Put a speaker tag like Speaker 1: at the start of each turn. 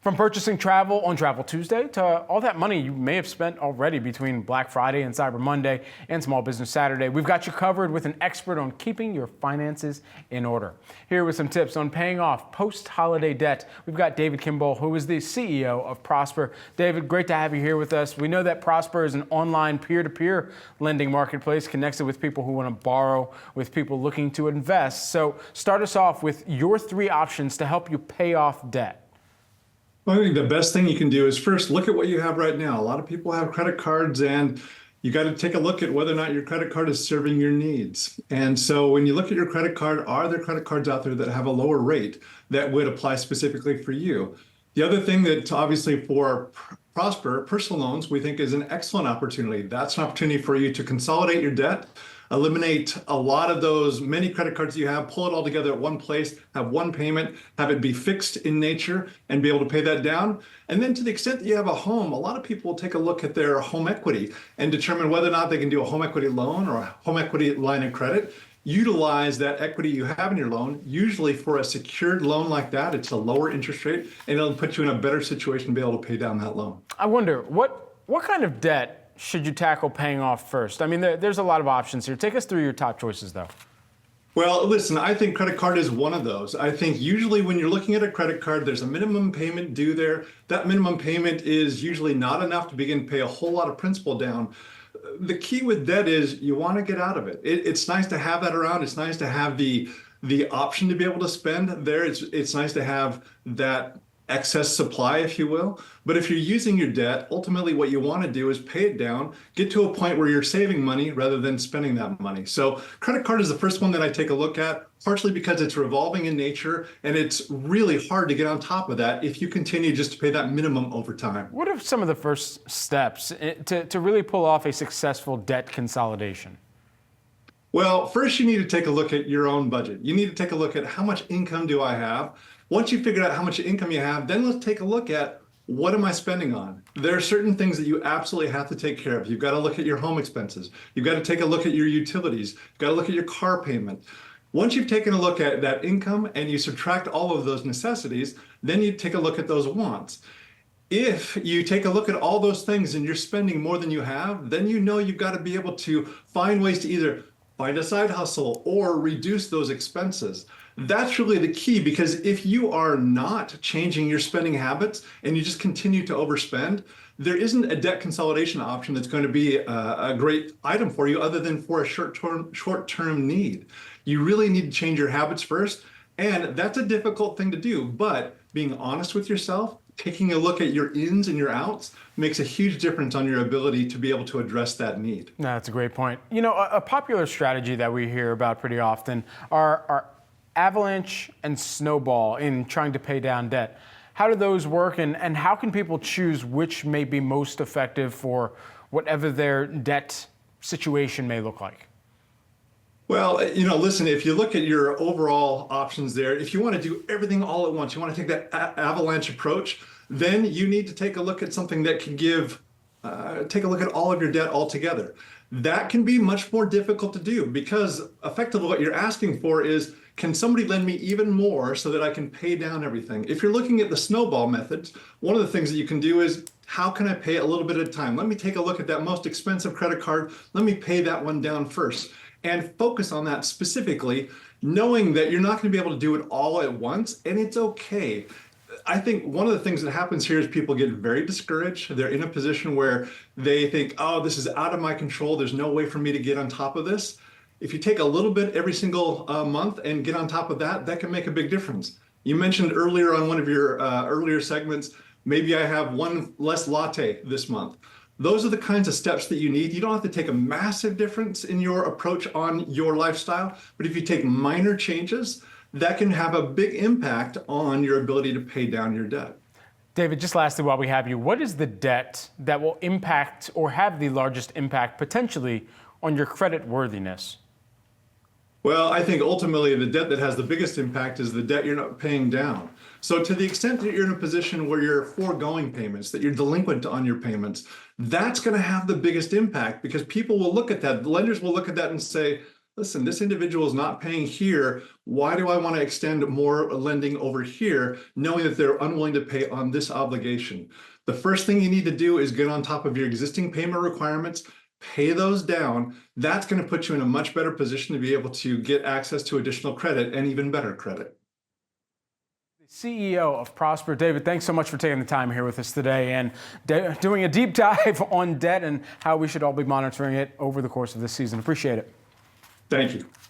Speaker 1: From purchasing travel on Travel Tuesday to all that money you may have spent already between Black Friday and Cyber Monday and Small Business Saturday, we've got you covered with an expert on keeping your finances in order. Here with some tips on paying off post-holiday debt, we've got David Kimball, who is the CEO of Prosper. David, great to have you here with us. We know that Prosper is an online peer-to-peer lending marketplace connected with people who want to borrow, with people looking to invest. So start us off with your 3 options to help you pay off debt.
Speaker 2: Well, I think the best thing you can do is first look at what you have right now. A lot of people have credit cards, and you got to take a look at whether or not your credit card is serving your needs. And so when you look at your credit card, are there credit cards out there that have a lower rate that would apply specifically for you? The other thing that obviously for Prosper, personal loans, we think is an excellent opportunity. That's an opportunity for you to consolidate your debt, eliminate a lot of those many credit cards you have, pull it all together at one place, have one payment, have it be fixed in nature, and be able to pay that down. And then to the extent that you have a home, a lot of people will take a look at their home equity and determine whether or not they can do a home equity loan or a home equity line of credit. Utilize that equity you have in your loan. Usually for a secured loan like that, it's a lower interest rate, and it'll put you in a better situation to be able to pay down that loan.
Speaker 1: I wonder, what kind of debt should you tackle paying off first? I mean, there's a lot of options here. Take us through your top choices, though.
Speaker 2: Well, listen, I think credit card is one of those. I think usually when you're looking at a credit card, there's a minimum payment due there. That minimum payment is usually not enough to begin to pay a whole lot of principal down. The key with debt is you want to get out of it. It's nice to have that around. It's nice to have the option to be able to spend there. It's nice to have that excess supply, if you will. But if you're using your debt, ultimately what you want to do is pay it down, get to a point where you're saving money rather than spending that money. So credit card is the first one that I take a look at, partially because it's revolving in nature, and it's really hard to get on top of that if you continue just to pay that minimum over time.
Speaker 1: What are some of the first steps to really pull off a successful debt consolidation?
Speaker 2: Well, first you need to take a look at your own budget. You need to take a look at how much income do I have? Once you figure out how much income you have, then let's take a look at what am I spending on? There are certain things that you absolutely have to take care of. You've got to look at your home expenses. You've got to take a look at your utilities. You've got to look at your car payment. Once you've taken a look at that income and you subtract all of those necessities, then you take a look at those wants. If you take a look at all those things and you're spending more than you have, then you know you've got to be able to find ways to either find a side hustle or reduce those expenses. That's really the key, because if you are not changing your spending habits and you just continue to overspend, there isn't a debt consolidation option that's going to be a great item for you other than for a short-term need. You really need to change your habits first, and that's a difficult thing to do, but being honest with yourself, taking a look at your ins and your outs makes a huge difference on your ability to be able to address that need.
Speaker 1: No, that's a great point. You know, a popular strategy that we hear about pretty often are Avalanche and snowball in trying to pay down debt. How do those work, and how can people choose which may be most effective for whatever their debt situation may look like?
Speaker 2: Well, listen, if you look at your overall options there, if you want to do everything all at once, you want to take that avalanche approach, then you need to take a look at something that can take a look at all of your debt altogether. That can be much more difficult to do, because effectively what you're asking for is, can somebody lend me even more so that I can pay down everything? If you're looking at the snowball methods, one of the things that you can do is, how can I pay a little bit at a time? Let me take a look at that most expensive credit card. Let me pay that one down first and focus on that specifically, knowing that you're not going to be able to do it all at once, and it's okay. I think one of the things that happens here is people get very discouraged. They're in a position where they think, oh, this is out of my control. There's no way for me to get on top of this. If you take a little bit every single month and get on top of that, that can make a big difference. You mentioned earlier on one of your earlier segments, maybe I have one less latte this month. Those are the kinds of steps that you need. You don't have to take a massive difference in your approach on your lifestyle, but if you take minor changes, that can have a big impact on your ability to pay down your debt.
Speaker 1: David, just lastly, while we have you, what is the debt that will impact or have the largest impact potentially on your credit worthiness?
Speaker 2: Well, I think ultimately the debt that has the biggest impact is the debt you're not paying down. So to the extent that you're in a position where you're foregoing payments, that you're delinquent on your payments, that's going to have the biggest impact, because people will look at that. The lenders will look at that and say, listen, this individual is not paying here. Why do I want to extend more lending over here, knowing that they're unwilling to pay on this obligation? The first thing you need to do is get on top of your existing payment requirements, pay those down. That's going to put you in a much better position to be able to get access to additional credit and even better credit.
Speaker 1: CEO of Prosper. David, thanks so much for taking the time here with us today and doing a deep dive on debt and how we should all be monitoring it over the course of this season. Appreciate it.
Speaker 2: Thank you.